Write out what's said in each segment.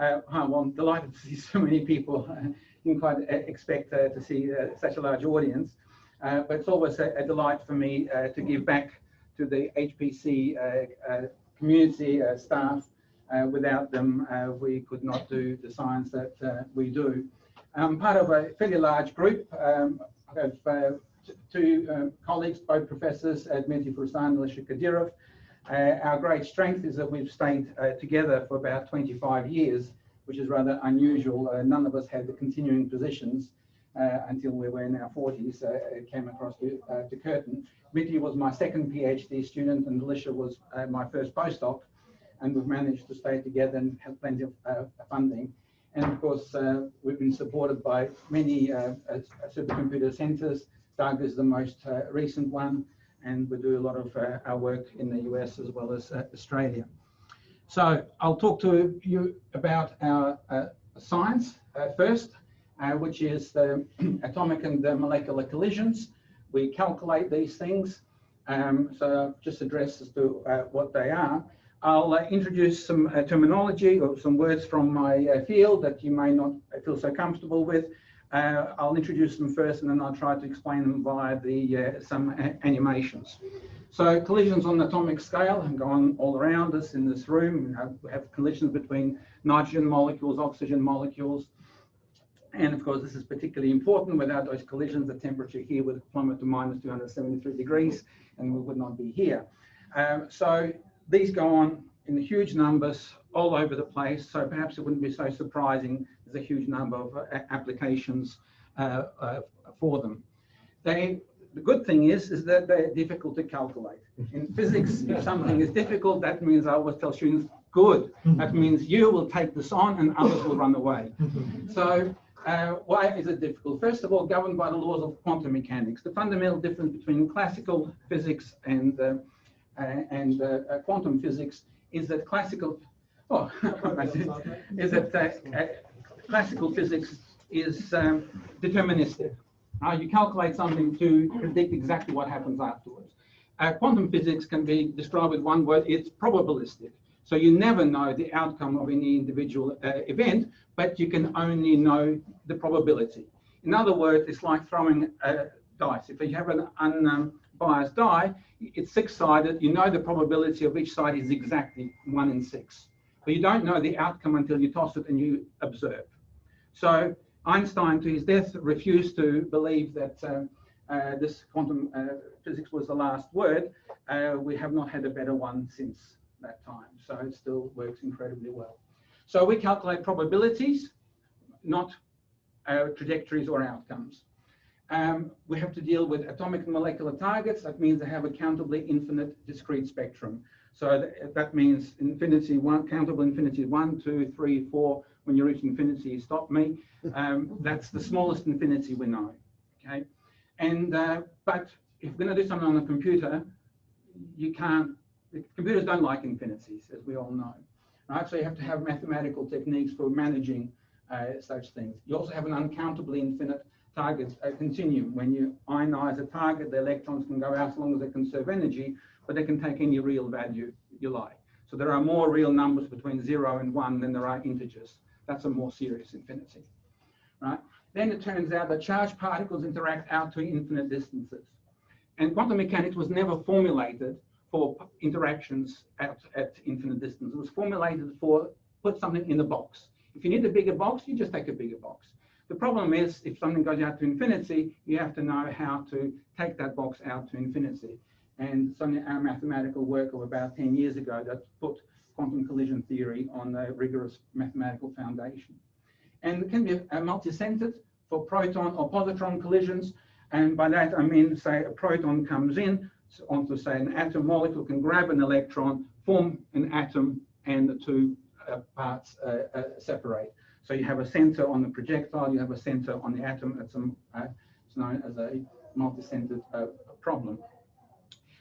Hi, well, I'm delighted to see so many people. Didn't quite expect to see such a large audience, but it's always a delight for me to give back to the HPC community staff. Without them, we could not do the science that we do. I'm part of a fairly large group. I have two colleagues, both professors, Mpi Parallelization. Our great strength is that we've stayed together for about 25 years, which is rather unusual. None of us had the continuing positions until we were in our 40s, came across to Curtin. Mpi was my second PhD student and Alicia was my first postdoc, and we've managed to stay together and have plenty of funding. And of course, we've been supported by many supercomputer centers. DUG is the most recent one, and we do a lot of our work in the US as well as Australia. So I'll talk to you about our science first, which is the atomic and molecular collisions. We calculate these things, so just address as to what they are. I'll introduce some terminology or some words from my field that you may not feel so comfortable with. I'll introduce them first and then I'll try to explain them via some animations. So collisions on the atomic scale go on all around us in this room. We have collisions between nitrogen molecules, oxygen molecules. And of course, this is particularly important. Without those collisions, the temperature here would plummet to minus 273 degrees and we would not be here. So these go on in huge numbers all over the place. So perhaps it wouldn't be so surprising there's a huge number of applications for them. The good thing is that they're difficult to calculate. In physics, if something is difficult, that means I always tell students, good. That means you will take this on and others will run away. So why is it difficult? First of all, governed by the laws of quantum mechanics. The fundamental difference between classical physics and quantum physics is that classical physics is deterministic. You calculate something to predict exactly what happens afterwards. Quantum physics can be described with one word: it's probabilistic. So you never know the outcome of any individual event, but you can only know the probability. In other words, it's like throwing dice. If you have an unbiased die, it's six-sided. You know the probability of each side is exactly 1 in 6. But you don't know the outcome until you toss it and you observe. So Einstein, to his death, refused to believe that this quantum physics was the last word. We have not had a better one since that time. So it still works incredibly well. So we calculate probabilities, not trajectories or outcomes. We have to deal with atomic and molecular targets. That means they have a countably infinite discrete spectrum. So that means infinity one, countable infinity 1, 2, 3, 4. When you reach infinity, stop me. That's the smallest infinity we know. Okay, and but if you're going to do something on a computer, you can't. Computers don't like infinities, as we all know. Right? So you have to have mathematical techniques for managing such things. You also have an uncountably infinite target continuum. When you ionize a target, the electrons can go out as long as they conserve energy, but they can take any real value you like. So there are more real numbers between 0 and 1 than there are integers. That's a more serious infinity. Right? Then it turns out that charged particles interact out to infinite distances. And quantum mechanics was never formulated for interactions at infinite distance. It was formulated for put something in a box. If you need a bigger box, you just take a bigger box. The problem is, if something goes out to infinity, you have to know how to take that box out to infinity. And so our mathematical work of about 10 years ago that put quantum collision theory on a rigorous mathematical foundation. And it can be multi-centered for proton or positron collisions. And by that, I mean, say, a proton comes in onto, say, an atom molecule, can grab an electron, form an atom, and the two parts separate. So you have a center on the projectile, you have a center on the atom. It's known as a multi-centered problem.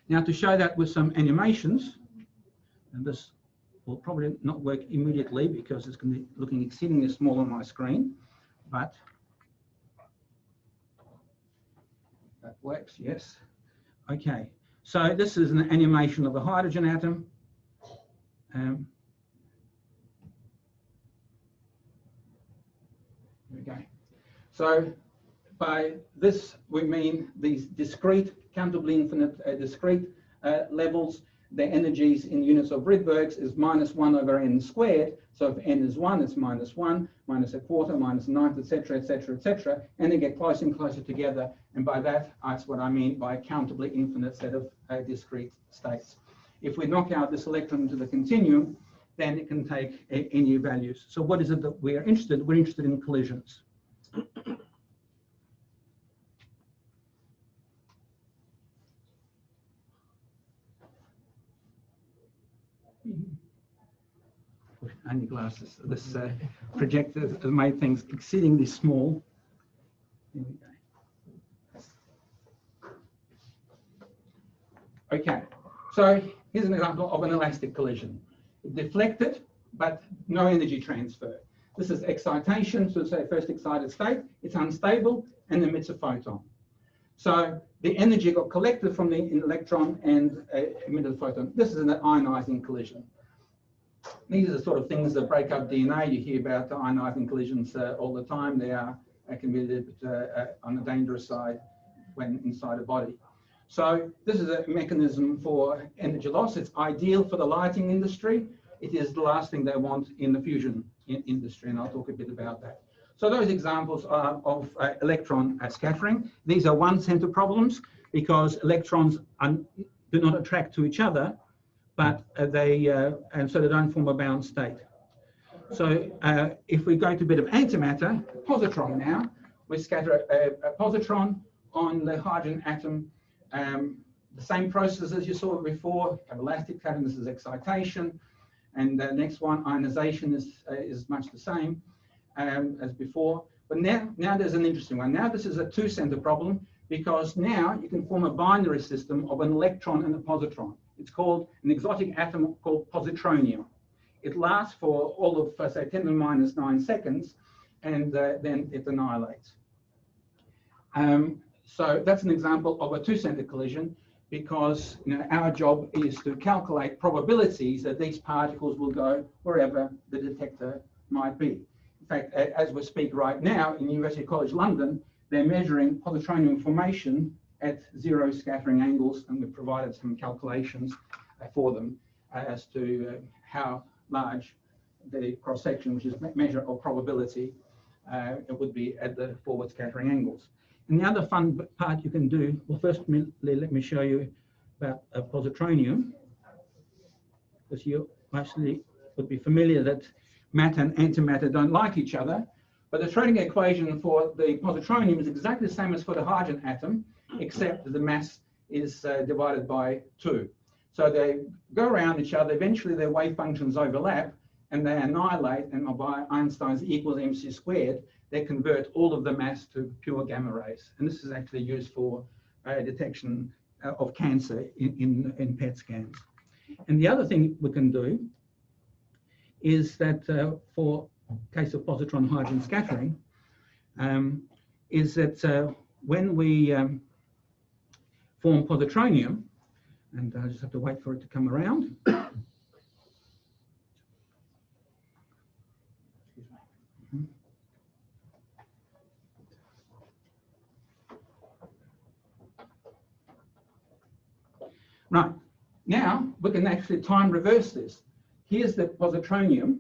Now, to show that with some animations, and this will probably not work immediately because it's going to be looking exceedingly small on my screen, but that works, yes. Okay, so this is an animation of a hydrogen atom. So by this, we mean these discrete, countably infinite discrete levels. The energies in units of Rydbergs is -1 over n squared. So if n is 1, it's -1, minus a quarter, minus a ninth, etc., etc., etc. And they get closer and closer together. And by that, that's what I mean by a countably infinite set of discrete states. If we knock out this electron into the continuum, then it can take any values. So what is it that we're interested in? We're interested in collisions. Only glasses. This projector has made things exceedingly small. Here we go. Okay, so here's an example of an elastic collision. Deflected, but no energy transfer. This is excitation, so say first excited state, it's unstable and emits a photon. So the energy got collected from the electron and emitted a photon. This is an ionizing collision. These are the sort of things that break up DNA. You hear about the ionizing collisions all the time. They can be a little bit on the dangerous side when inside a body. So this is a mechanism for energy loss. It's ideal for the lighting industry. It is the last thing they want in the fusion industry, and I'll talk a bit about that. So those examples are of electron scattering. These are one-center problems because electrons do not attract to each other, but and so they don't form a bound state. So if we go to a bit of antimatter, positron now, we scatter a positron on the hydrogen atom. The same process as you saw before, have elastic cutting, this is excitation. And the next one, ionization, is much the same as before. But now there's an interesting one. Now this is a two-center problem because now you can form a binary system of an electron and a positron. It's called an exotic atom called positronium. It lasts for all of, say, 10 to the minus 9 seconds, and then it annihilates. So that's an example of a two-center collision because our job is to calculate probabilities that these particles will go wherever the detector might be. In fact, as we speak right now in University College London, they're measuring positronium formation at 0 scattering angles, and we've provided some calculations for them as to how large the cross-section, which is a measure of probability, it would be at the forward scattering angles. And the other fun part you can do, well, first let me show you about positronium, because you actually would be familiar that matter and antimatter don't like each other, but the Schrödinger equation for the positronium is exactly the same as for the hydrogen atom, except that the mass is divided by 2. So they go around each other, eventually their wave functions overlap, and they annihilate, and by Einstein's equals mc squared, they convert all of the mass to pure gamma rays. And this is actually used for detection of cancer in PET scans. And the other thing we can do is that for case of positron hydrogen scattering, is that when we form positronium, and I just have to wait for it to come around. Right, now we can actually time reverse this. Here's the positronium.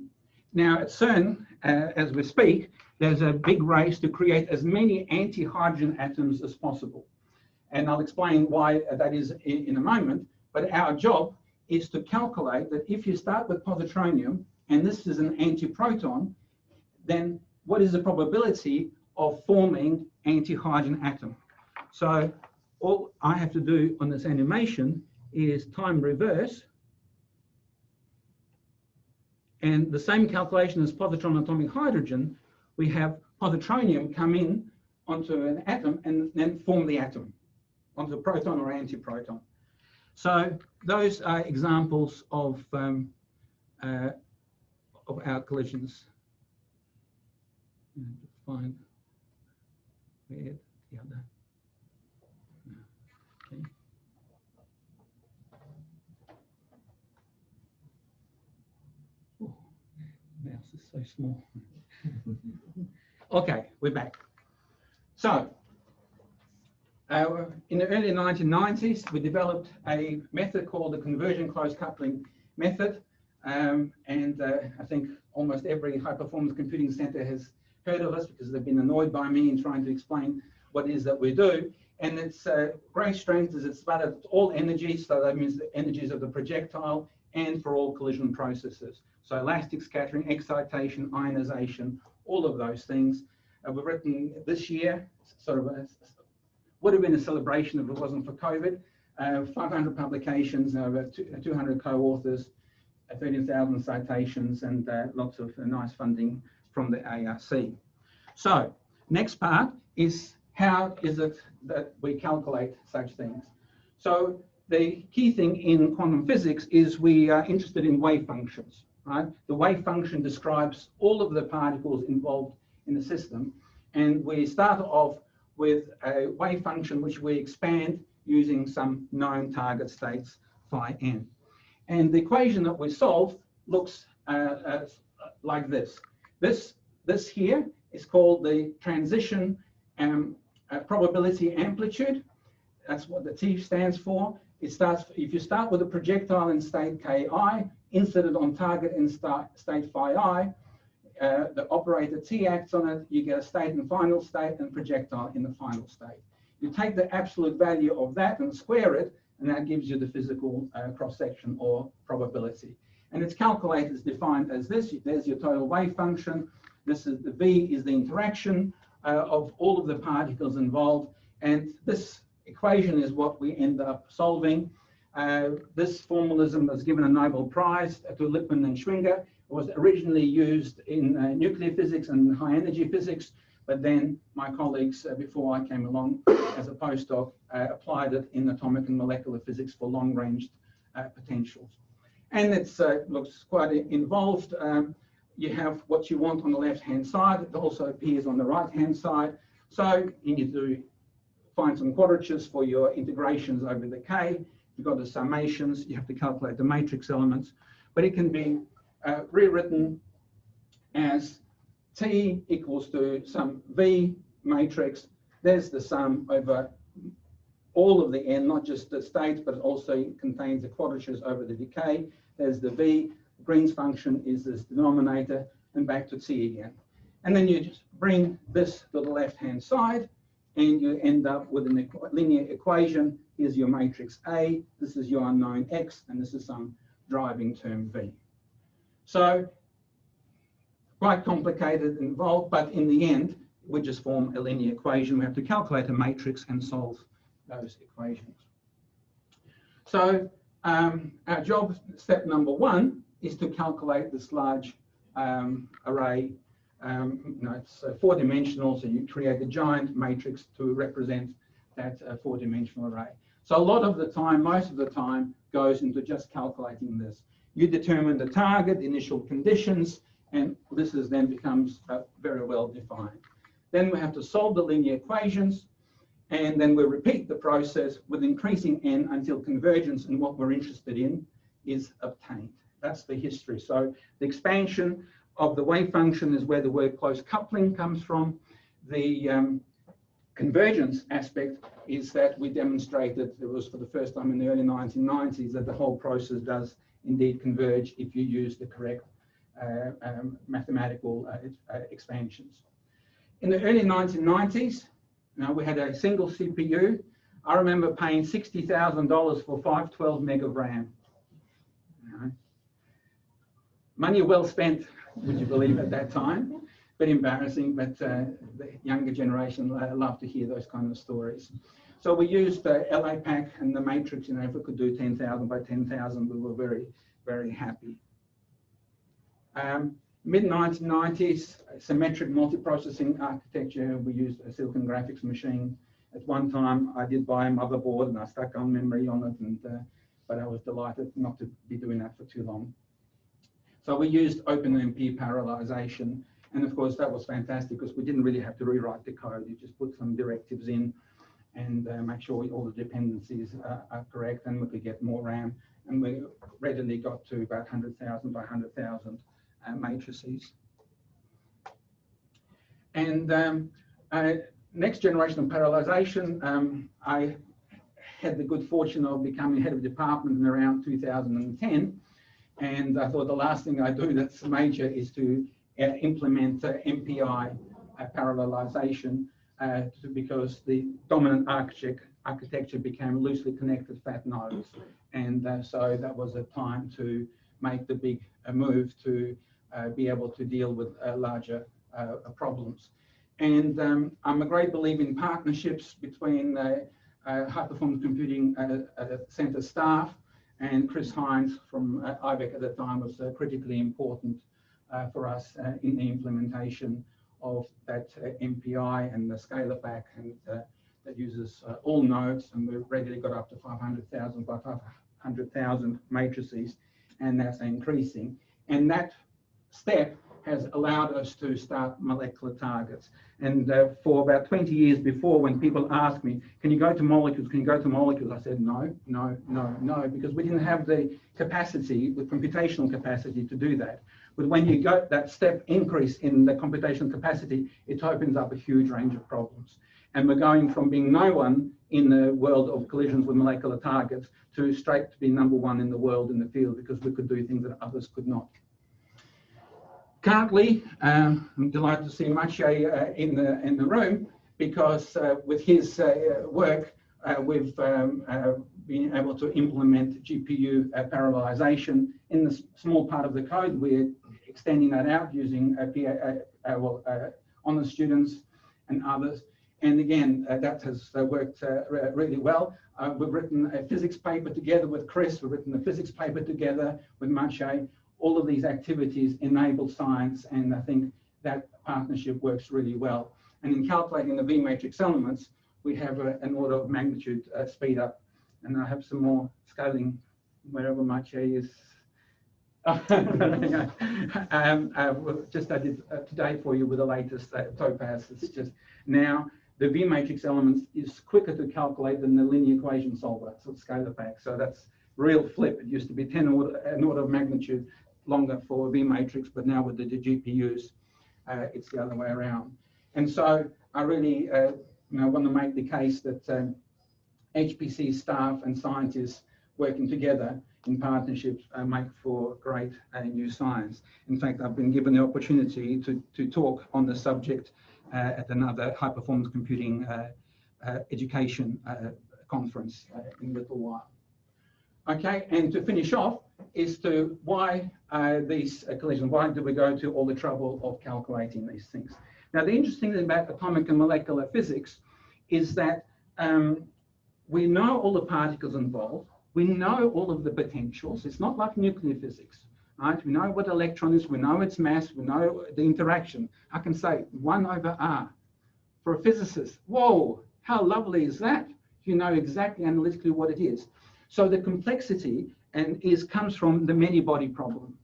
Now at CERN, as we speak, there's a big race to create as many anti-hydrogen atoms as possible. And I'll explain why that is in a moment. But our job is to calculate that if you start with positronium, and this is an antiproton, then what is the probability of forming anti-hydrogen atom? So all I have to do on this animation is time reverse, and the same calculation as positron atomic hydrogen, we have positronium come in onto an atom and then form the atom onto a proton or antiproton. So those are examples of our collisions. Find where the other. Okay. Oh, mouse is so small. Okay, we're back. So, in the early 1990s, we developed a method called the conversion close coupling method. I think almost every high-performance computing center has heard of us because they've been annoyed by me in trying to explain what it is that we do. And its great strength is it's about all energies, so that means the energies of the projectile and for all collision processes. So elastic scattering, excitation, ionization, all of those things. We've written this year, sort of would have been a celebration if it wasn't for COVID. 500 publications, over 200 co-authors, 13,000 citations, and lots of nice funding from the ARC. So, next part is how is it that we calculate such things? So, the key thing in quantum physics is we are interested in wave functions, right? The wave function describes all of the particles involved in the system, and we start off with a wave function which we expand using some known target states phi n. And the equation that we solve looks like this. This here is called the transition probability amplitude. That's what the T stands for. It starts, if you start with a projectile in state Ki, incident on target in state phi I, the operator T acts on it, you get a state and final state and projectile in the final state. You take the absolute value of that and square it, and that gives you the physical cross-section or probability. And it's calculated, it's defined as this. There's your total wave function. This is the V is the interaction of all of the particles involved. And this equation is what we end up solving. This formalism was given a Nobel Prize to Lippmann and Schwinger. It was originally used in nuclear physics and high energy physics, but then my colleagues before I came along as a postdoc applied it in atomic and molecular physics for long-range potentials. And it looks quite involved. You have what you want on the left-hand side. It also appears on the right-hand side. So you need to find some quadratures for your integrations over the K. You've got the summations. You have to calculate the matrix elements. But it can be rewritten as T equals to some V matrix. There's the sum over all of the n, not just the states, but it also contains the quadratures over the decay. There's the V. Green's function is this denominator, and back to T again. And then you just bring this to the left-hand side, and you end up with a linear equation. Here's your matrix A, this is your unknown X, and this is some driving term V. So, quite complicated and involved, but in the end, we just form a linear equation. We have to calculate a matrix and solve those equations. So, our job, step number one, is to calculate this large array. It's four-dimensional, so you create a giant matrix to represent that four-dimensional array. So a lot of the time, most of the time, goes into just calculating this. You determine the target, the initial conditions, and this is then becomes very well defined. Then we have to solve the linear equations, and then we repeat the process with increasing n until convergence in what we're interested in is obtained. That's the history. So the expansion of the wave function is where the word close coupling comes from. The convergence aspect is that we demonstrated, it was for the first time in the early 1990s, that the whole process does indeed converge if you use the correct mathematical expansions. In the early 1990s, we had a single CPU. I remember paying $60,000 for 512 meg of RAM. Money well spent, would you believe, at that time? Bit embarrassing, but the younger generation love to hear those kind of stories. So we used LAPAC and the matrix. If we could do 10,000 by 10,000, we were very, very happy. Mid-1990s, symmetric multiprocessing architecture. We used a silicon graphics machine. At one time, I did buy a motherboard and I stuck on memory on it, but I was delighted not to be doing that for too long. So we used open Mpi Parallelization, and of course that was fantastic because we didn't really have to rewrite the code. You just put some directives in and make sure all the dependencies are correct, and we could get more RAM. And we readily got to about 100,000 by 100,000 matrices. And next generation of parallelization, I had the good fortune of becoming head of department in around 2010. And I thought the last thing I do that's major is to implement Mpi parallelization because the dominant architecture became loosely connected fat nodes. And so that was a time to make the big move to be able to deal with larger problems. And I'm a great believer in partnerships between high performance computing center staff, and Chris Hines from IBEC at the time was critically important for us in the implementation of that MPI and the scalar pack, and that uses all nodes, and we've regularly got up to 500,000 by 500,000 matrices, and that's increasing. And that step has allowed us to start molecular targets. And for about 20 years before, when people asked me, can you go to molecules, can you go to molecules? I said, no, no, no, no, because we didn't have the capacity, the computational capacity to do that. But when you got that step increase in the computational capacity, it opens up a huge range of problems. And we're going from being no one in the world of collisions with molecular targets to straight to be #1 in the world in the field, because we could do things that others could not. Currently, I'm delighted to see Mpi in the room, because with his work, we've been able to implement GPU parallelization. In the small part of the code, we're extending that out using honors students and others. And again, that has worked really well. We've written a physics paper together with Chris. We've written a physics paper together with Mpi. All of these activities enable science, and I think that partnership works really well. And in calculating the V matrix elements, we have an order of magnitude speed up. And I have some more scaling wherever Mpi is. Just I did today for you with the latest Topaz. It's just now the V matrix elements is quicker to calculate than the linear equation solver, so it's scalar pack. So that's real flip. It used to be an order of magnitude longer for V matrix, but now with the GPUs, it's the other way around. And so I really want to make the case that HPC staff and scientists working together in partnerships make for great new science. In fact, I've been given the opportunity to talk on the subject at another high performance computing education conference in a little while. Okay, and to finish off is to why these collisions, why do we go to all the trouble of calculating these things? Now, the interesting thing about atomic and molecular physics is that we know all the particles involved, we know all of the potentials. It's not like nuclear physics, right? We know what electron is, we know its mass, we know the interaction. I can say 1/r. For a physicist, whoa, how lovely is that? You know exactly analytically what it is. So the complexity comes from the many-body problem.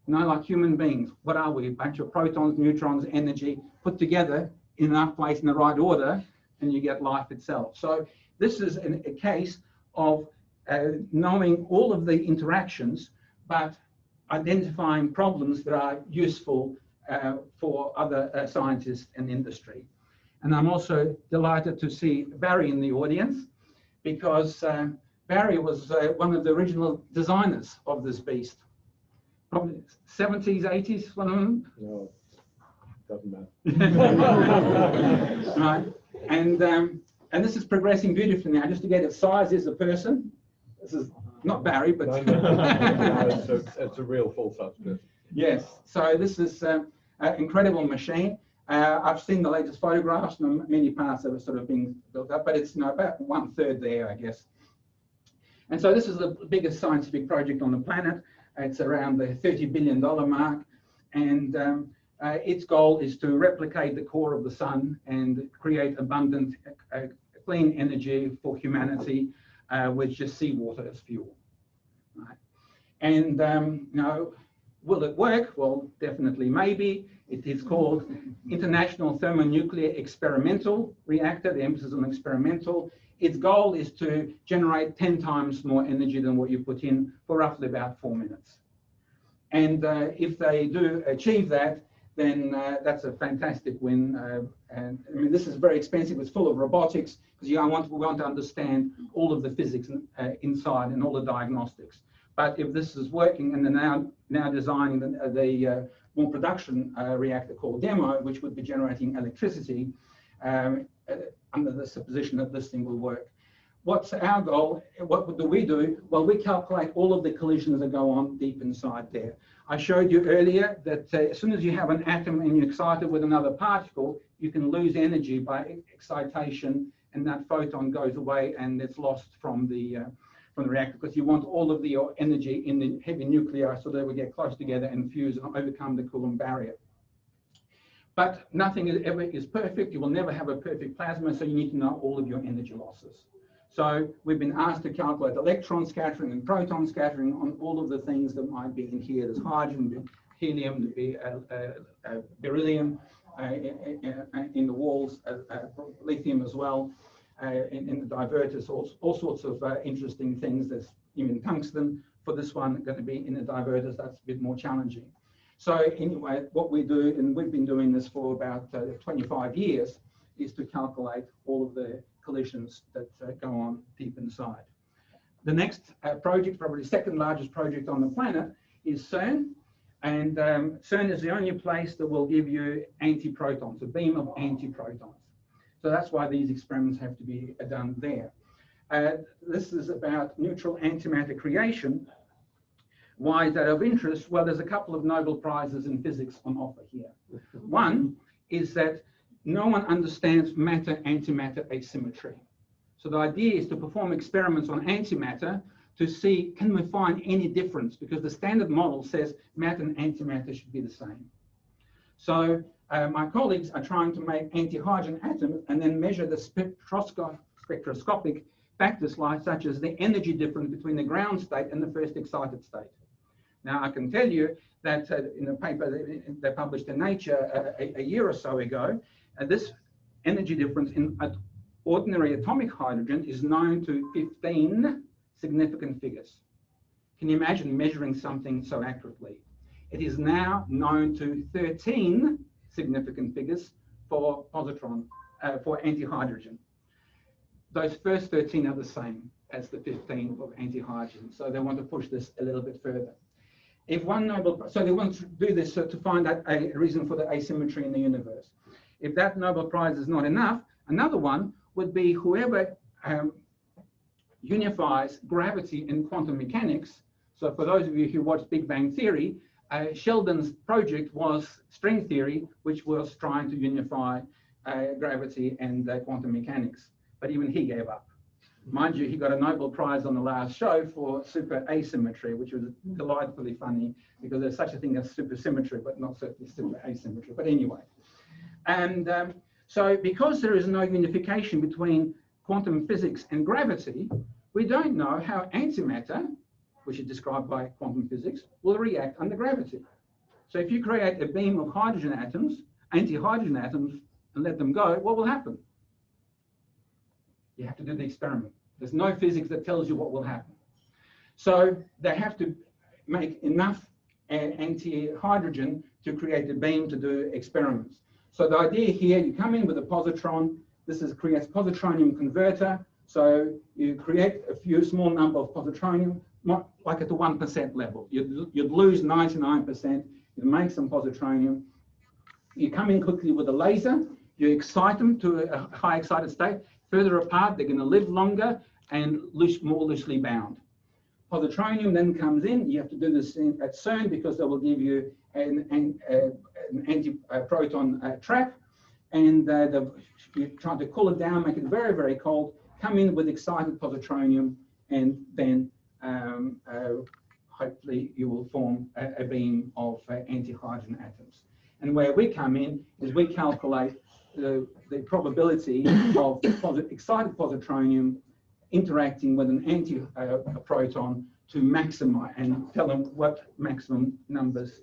You know, like human beings, what are we? A bunch of protons, neutrons, energy put together in enough place in the right order, and you get life itself. So this is a case of knowing all of the interactions, but identifying problems that are useful for other scientists and industry. And I'm also delighted to see Barry in the audience, because Barry was one of the original designers of this beast. Probably 70s, 80s, one of them? No, doesn't matter. Right. And this is progressing beautifully now. Just to get its size is a person. This is not Barry, but... No, it's a real full-size person. Yes. So this is an incredible machine. I've seen the latest photographs, and many parts of it sort of being built up, but it's about 1/3 there, I guess. And so this is the biggest scientific project on the planet. It's around the $30 billion mark. And its goal is to replicate the core of the sun and create abundant, clean energy for humanity with just seawater as fuel. Right? And will it work? Well, definitely, maybe. It is called International Thermonuclear Experimental Reactor, the emphasis on experimental. Its goal is to generate 10 times more energy than what you put in for roughly about 4 minutes. And if they do achieve that, then that's a fantastic win. And I mean, this is very expensive. It's full of robotics because we want to understand all of the physics inside and all the diagnostics. But if this is working, and they're now designing the more production reactor called Demo, which would be generating electricity under the supposition that this thing will work. What's our goal? What do we do? Well, we calculate all of the collisions that go on deep inside there. I showed you earlier that as soon as you have an atom and you excite it with another particle, you can lose energy by excitation, and that photon goes away and it's lost from the reactor, because you want all of your energy in the heavy nuclei so they will get close together and fuse and overcome the Coulomb barrier. But nothing ever is perfect. You will never have a perfect plasma, so you need to know all of your energy losses. So we've been asked to calculate electron scattering and proton scattering on all of the things that might be in here. There's hydrogen, helium, beryllium in the walls, lithium as well, in the diverters, all sorts of interesting things. There's even tungsten for this one going to be in the diverters. That's a bit more challenging. So anyway, what we do, and we've been doing this for about 25 years, is to calculate all of the collisions that go on deep inside. The next project, probably the second largest project on the planet, is CERN. And CERN is the only place that will give you antiprotons, a beam of antiprotons. So that's why these experiments have to be done there. This is about neutral antimatter creation. Why is that of interest? Well, there's a couple of Nobel Prizes in physics on offer here. One is that no one understands matter-antimatter asymmetry. So the idea is to perform experiments on antimatter to see, can we find any difference? Because the standard model says matter and antimatter should be the same. So my colleagues are trying to make anti-hydrogen atoms and then measure the spectroscopic factors such as the energy difference between the ground state and the first excited state. Now, I can tell you that in a paper they published in Nature a year or so ago, this energy difference in ordinary atomic hydrogen is known to 15 significant figures. Can you imagine measuring something so accurately? It is now known to 13 significant figures for positron, for anti-hydrogen. Those first 13 are the same as the 15 of anti-hydrogen, so they want to push this a little bit further. If one Nobel, so they want to do this to find out a reason for the asymmetry in the universe. If that Nobel Prize is not enough, another one would be whoever unifies gravity and quantum mechanics. So for those of you who watched Big Bang Theory, Sheldon's project was string theory, which was trying to unify gravity and quantum mechanics. But even he gave up. Mind you, he got a Nobel Prize on the last show for super asymmetry, which was delightfully funny because there's such a thing as supersymmetry, but not certainly super asymmetry. But anyway. And so because there is no unification between quantum physics and gravity, we don't know how antimatter, which is described by quantum physics, will react under gravity. So if you create a beam of hydrogen atoms, anti-hydrogen atoms, and let them go, what will happen? You have to do the experiment. There's no physics that tells you what will happen. So they have to make enough anti-hydrogen to create a beam to do experiments. So the idea here, you come in with a positron. This creates positronium converter. So you create a small number of positronium, not like at the 1% level. You'd lose 99%. You make some positronium. You come in quickly with a laser. You excite them to a high excited state. Further apart, they're going to live longer and more loosely bound. Positronium then comes in. You have to do this at CERN because they will give you an anti-proton trap, and you try to cool it down, make it very, very cold, come in with excited positronium, and then hopefully you will form a beam of anti-hydrogen atoms. And where we come in is we calculate the probability of excited positronium interacting with an anti-proton to maximize and tell them what maximum numbers,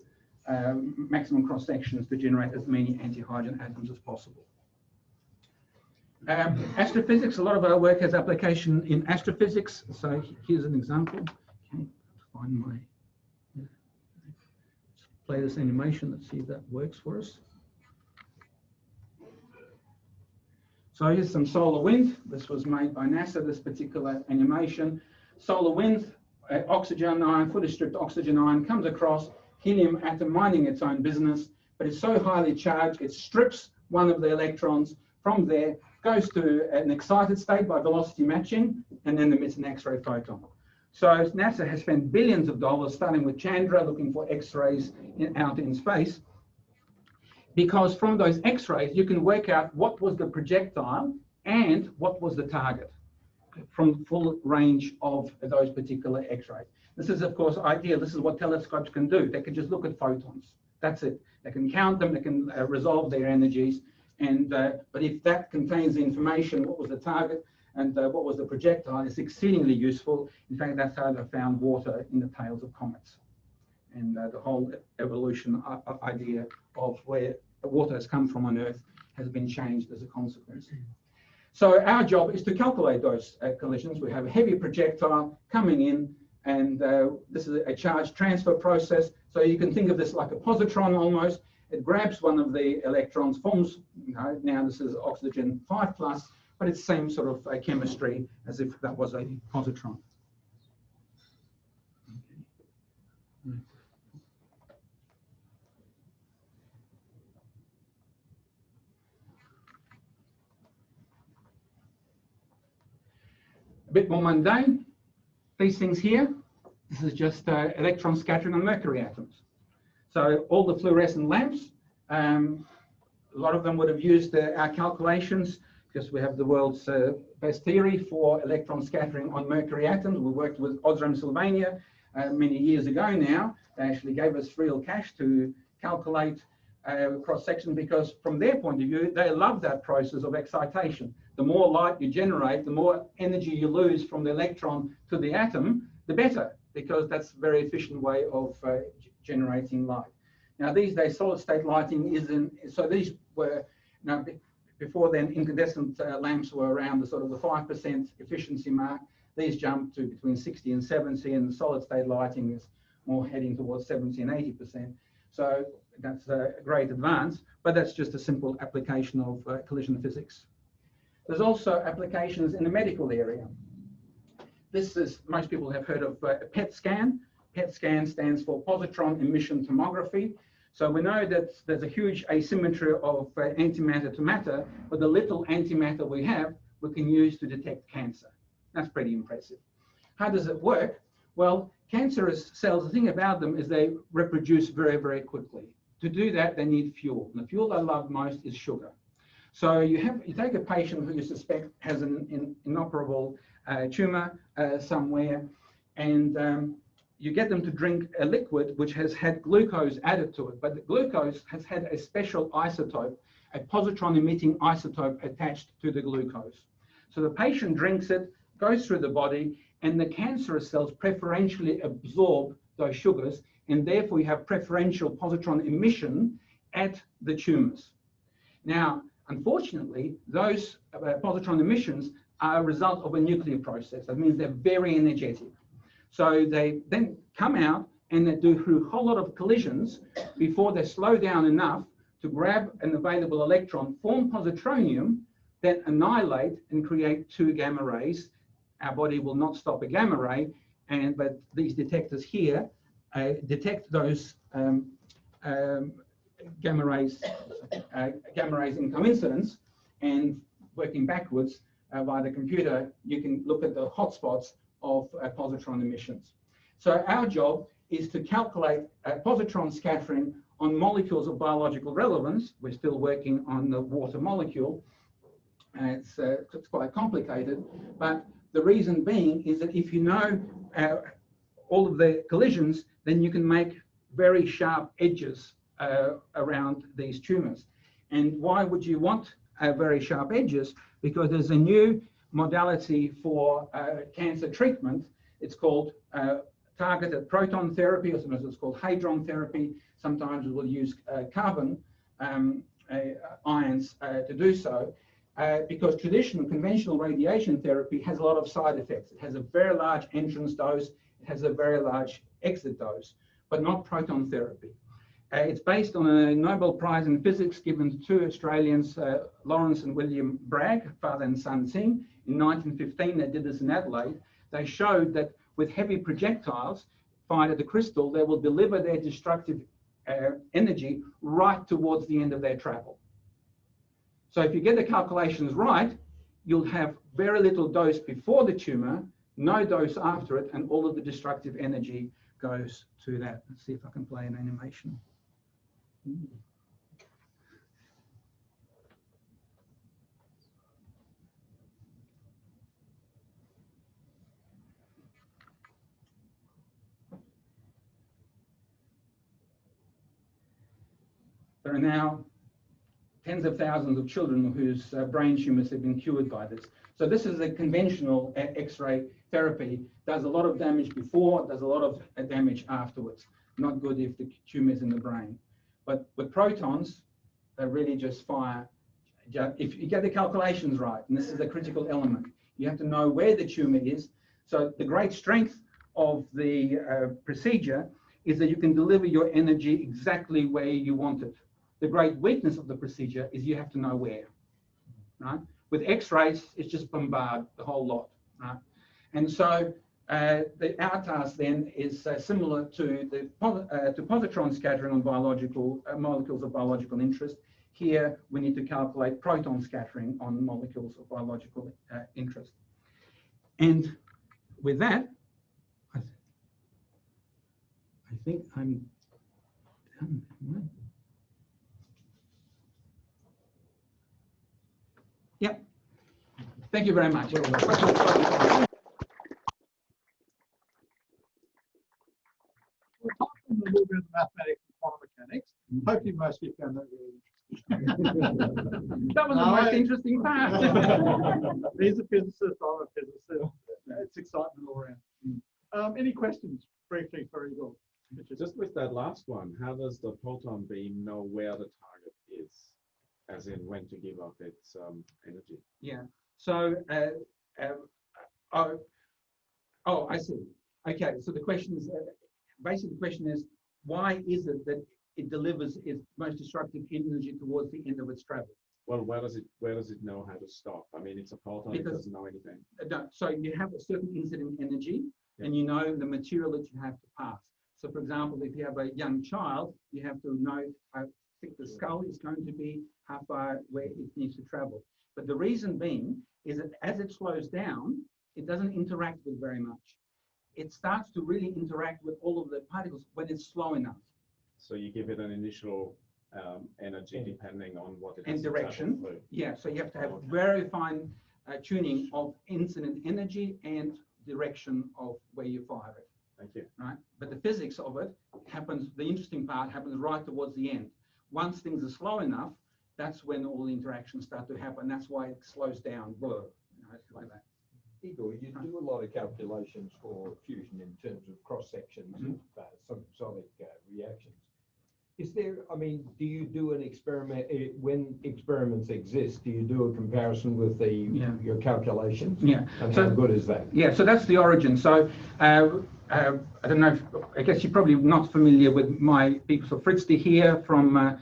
maximum cross sections to generate as many anti-hydrogen atoms as possible. Astrophysics, a lot of our work has application in astrophysics. So here's an example. Okay, find my play this animation. Let's see if that works for us. So here's some solar wind. This was made by NASA, this particular animation. Solar wind, oxygen ion, fully stripped oxygen ion comes across, helium atom minding its own business, but it's so highly charged, it strips one of the electrons from there, goes to an excited state by velocity matching, and then emits an X-ray photon. So NASA has spent billions of dollars starting with Chandra, looking for X-rays out in space, because from those X-rays, you can work out what was the projectile and what was the target from the full range of those particular X-rays. This is, of course, ideal. This is what telescopes can do. They can just look at photons. That's it. They can count them. They can resolve their energies. And but if that contains the information, what was the target and what was the projectile, it's exceedingly useful. In fact, that's how they found water in the tails of comets. And the whole evolution idea of where water has come from on Earth has been changed as a consequence. So our job is to calculate those collisions. We have a heavy projectile coming in, and this is a charge transfer process. So you can think of this like a positron almost. It grabs one of the electrons, forms, now this is oxygen 5+, but it's the same sort of chemistry as if that was a positron. Okay. A bit more mundane, these things here, this is just electron scattering on mercury atoms. So all the fluorescent lamps, a lot of them would have used our calculations because we have the world's best theory for electron scattering on mercury atoms. We worked with Osram Sylvania many years ago now. They actually gave us real cash to calculate cross-section because from their point of view, they love that process of excitation. The more light you generate, the more energy you lose from the electron to the atom, the better, because that's a very efficient way of generating light. Now these days solid state lighting isn't, so these were, now before then incandescent lamps were around the sort of the 5% efficiency mark. These jumped to between 60 and 70, and the solid state lighting is more heading towards 70 and 80%. So that's a great advance, but that's just a simple application of collision physics. There's also applications in the medical area. This is, most people have heard of a PET scan. PET scan stands for positron emission tomography. So we know that there's a huge asymmetry of antimatter to matter, but the little antimatter we have, we can use to detect cancer. That's pretty impressive. How does it work? Well, cancerous cells, the thing about them is they reproduce very, very quickly. To do that, they need fuel. And the fuel they love most is sugar. So you take a patient who you suspect has an inoperable tumor somewhere, and you get them to drink a liquid which has had glucose added to it, but the glucose has had a special isotope, a positron-emitting isotope attached to the glucose. So the patient drinks it, goes through the body, and the cancerous cells preferentially absorb those sugars, and therefore you have preferential positron emission at the tumors. Now, unfortunately, those positron emissions are a result of a nuclear process. That means they're very energetic. So they then come out and they do through a whole lot of collisions before they slow down enough to grab an available electron, form positronium, then annihilate and create two gamma rays. Our body will not stop a gamma ray, but these detectors here detect those gamma rays in coincidence, and working backwards by the computer, you can look at the hotspots of positron emissions. So our job is to calculate positron scattering on molecules of biological relevance. We're still working on the water molecule. It's quite complicated, but the reason being is that if you know all of the collisions, then you can make very sharp edges around these tumors. And why would you want very sharp edges? Because there's a new modality for cancer treatment. It's called targeted proton therapy, or sometimes it's called hadron therapy. Sometimes we'll use carbon ions to do so, because traditional conventional radiation therapy has a lot of side effects. It has a very large entrance dose, it has a very large exit dose, but not proton therapy. It's based on a Nobel Prize in Physics given to two Australians, Lawrence and William Bragg, father and son team. In 1915, they did this in Adelaide. They showed that with heavy projectiles fired at the crystal, they will deliver their destructive energy right towards the end of their travel. So if you get the calculations right, you'll have very little dose before the tumor, no dose after it, and all of the destructive energy goes to that. Let's see if I can play an animation. There are now tens of thousands of children whose brain tumors have been cured by this. So this is a conventional X-ray therapy. Does a lot of damage before, does a lot of damage afterwards. Not good if the tumor is in the brain. But with protons, they really just fire. If you get the calculations right, and this is a critical element, you have to know where the tumor is. So the great strength of the procedure is that you can deliver your energy exactly where you want it. The great weakness of the procedure is you have to know where, right? With X-rays, it's just bombard the whole lot, right? And so our task then is similar to positron scattering on biological molecules of biological interest. Here, we need to calculate proton scattering on molecules of biological interest. And with that, I think I'm done. Yep. Thank you very much. We'll talk a little bit of mathematics and quantum mechanics. Hopefully most of you found that really interesting. That was the most interesting part. He's a physicist, I'm a physicist. It's excitement all around. Any questions briefly for Igor? Just with that last one, how does the proton beam know where the target is, as in when to give up its energy? Yeah. So, I see. Okay. So the question is, basically the question is, why is it that it delivers its most destructive energy towards the end of its travel? Well, where does it know how to stop? I mean, it's a proton, it doesn't know anything. No, so you have a certain incident energy, and you know the material that you have to pass. So for example, if you have a young child, you have to know how thick the skull is going to be, how far, where it needs to travel. But the reason being is that as it slows down, it doesn't interact with very much. It starts to really interact with all of the particles when it's slow enough. So you give it an initial energy depending on what it and has to direction. travel through. Yeah, so you have to have very fine tuning of incident energy and direction of where you fire it. Thank you. Right, but the physics of it happens. The interesting part happens right towards the end. Once things are slow enough, that's when all the interactions start to happen. That's why it slows down. It's like that. Igor, you do a lot of calculations for fusion in terms of cross sections of subsonic reactions. Is there, I mean, do you do an experiment, when experiments exist, do you do a comparison with your calculations? Yeah. And so, how good is that? Yeah, so that's the origin. So I don't know, I guess you're probably not familiar with my people. So Fritz de Heer from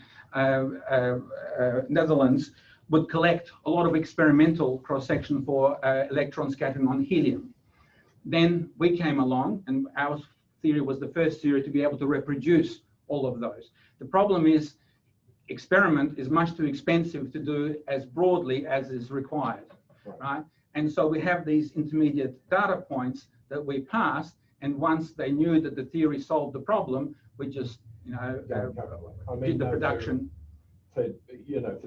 Netherlands would collect a lot of experimental cross-section for electron scattering on helium. Then we came along, and our theory was the first theory to be able to reproduce all of those. The problem is experiment is much too expensive to do as broadly as is required, right? And so we have these intermediate data points that we passed, and once they knew that the theory solved the problem, we just, did the production. For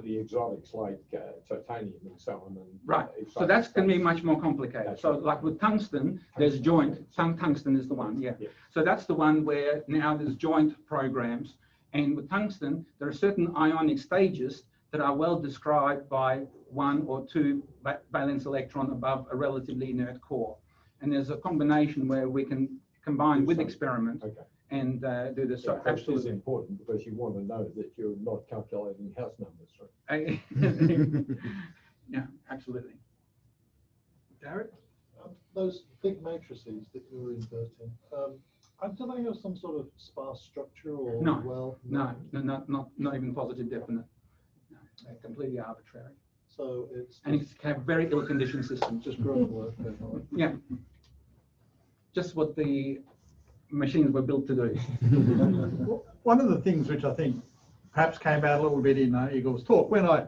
the exotics like titanium and so on. And, right. So that's going to be much more complicated. So like with tungsten, there's joint. Tungsten is the one, yeah. So that's the one where now there's joint programs. And with tungsten, there are certain ionic stages that are well described by 1 or 2 valence electron above a relatively inert core. And there's a combination where we can combine with experiment. And do this. So absolutely is important because you want to know that you're not calculating house numbers, right? Yeah, absolutely. Garrett? Those big matrices that you were inverting, Do they have some sort of sparse structure or No, well? No, not even positive definite. No, they're completely arbitrary. So it's And it's have very ill-conditioned systems. just growth work. Definitely. Yeah. Just what the machines were built to do. One of the things which I think perhaps came out a little bit in Igor's talk, when I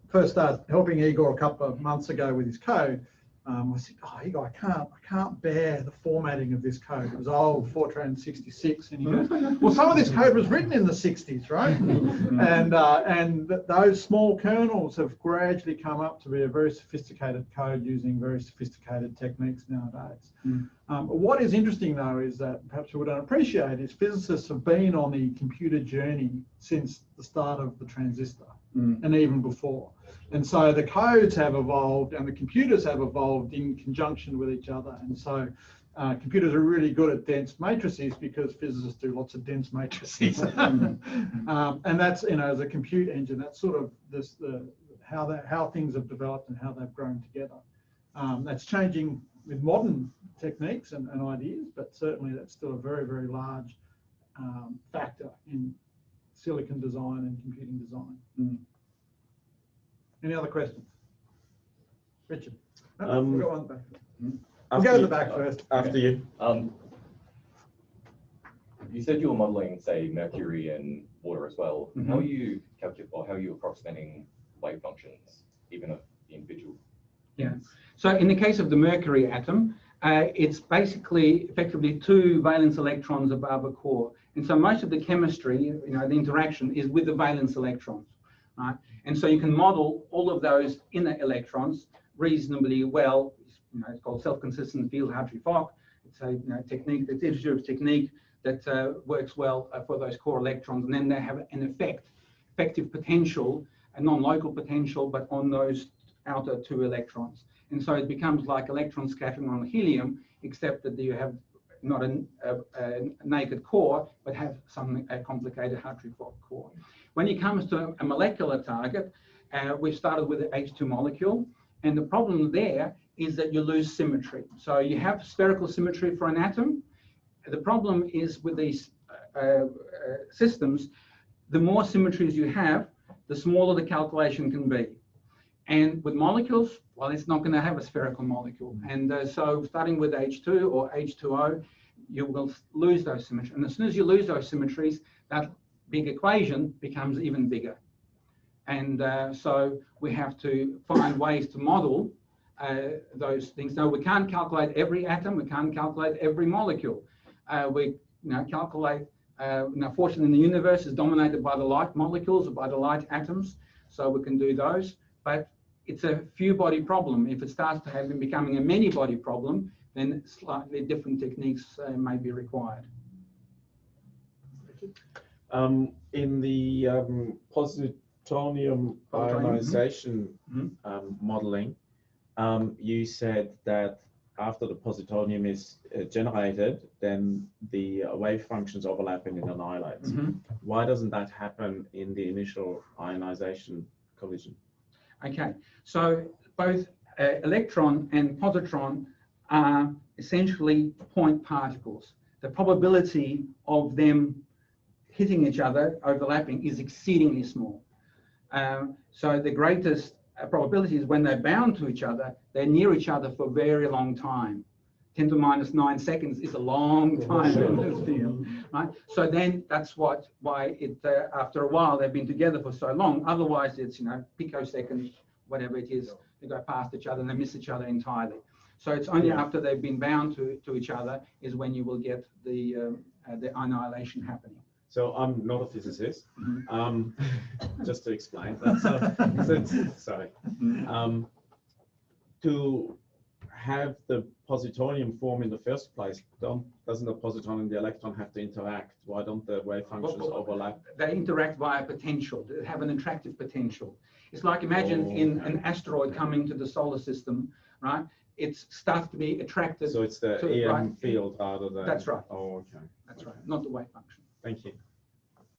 first started helping Igor a couple of months ago with his code, I said, "Oh, Igor, I can't bear the formatting of this code. It was old Fortran 66." And he goes, "Well, some of this code was written in the 60s, right?" and those small kernels have gradually come up to be a very sophisticated code using very sophisticated techniques nowadays. What is interesting, though, is that perhaps we don't appreciate is physicists have been on the computer journey since the start of the transistor and even before. And so the codes have evolved and the computers have evolved in conjunction with each other. And so computers are really good at dense matrices because physicists do lots of dense matrices. And that's, as a compute engine, that's sort of how things have developed and how they've grown together. That's changing with modern techniques and ideas, but certainly that's still a very, very large factor in silicon design and computing design. Any other questions? Richard? No, we've got one back. We'll go to the back first. After you. You said you were modeling, say, mercury and water as well. How are you how are you approximating wave functions, even of the individual? Yeah. So in the case of the mercury atom, it's basically effectively 2 valence electrons above a core. And so most of the chemistry, the interaction is with the valence electrons, right? And so you can model all of those inner electrons reasonably well. It's called self-consistent field Hartree-Fock. It's a technique, it's an iterative technique that works well for those core electrons. And then they have an effective potential, a non-local potential, but on those outer 2 electrons. And so it becomes like electron scattering on helium, except that you have not a naked core, but have a complicated Hartree-Fock core. When it comes to a molecular target, we've started with the H2 molecule, and the problem there is that you lose symmetry. So you have spherical symmetry for an atom. The problem is with these systems, the more symmetries you have, the smaller the calculation can be. And with molecules, well, it's not going to have a spherical molecule. And so starting with H2 or H2O, you will lose those symmetries. And as soon as you lose those symmetries, that big equation becomes even bigger. And so we have to find ways to model those things. So we can't calculate every atom. We can't calculate every molecule. We calculate, fortunately, the universe is dominated by the light molecules or by the light atoms. So we can do those. But it's a few body problem. If it starts to have becoming a many body problem, then slightly different techniques may be required. In the Positronium Ionization modeling, you said that after the positronium is generated, then the wave functions overlap and it annihilates. Why doesn't that happen in the initial ionization collision? Okay, so both electron and positron are essentially point particles. The probability of them hitting each other, overlapping, is exceedingly small. So the greatest probability is when they're bound to each other, they're near each other for a very long time. 10 to the minus 9 seconds is a long time in this field, right? So then that's why it, after a while, they've been together for so long. Otherwise, it's, picoseconds, whatever it is, they go past each other and they miss each other entirely. So it's only after they've been bound to each other is when you will get the annihilation happening. So I'm not a physicist. Just to explain, sorry. To have the positronium form in the first place, doesn't the positron and the electron have to interact? Why don't the wave functions overlap? They interact via potential. They have an attractive potential. It's like, imagine in an asteroid coming to the solar system, right? It starts to be attracted. So it's the EM field rather than... That's right. Oh, okay. That's right, not the wave function. Thank you.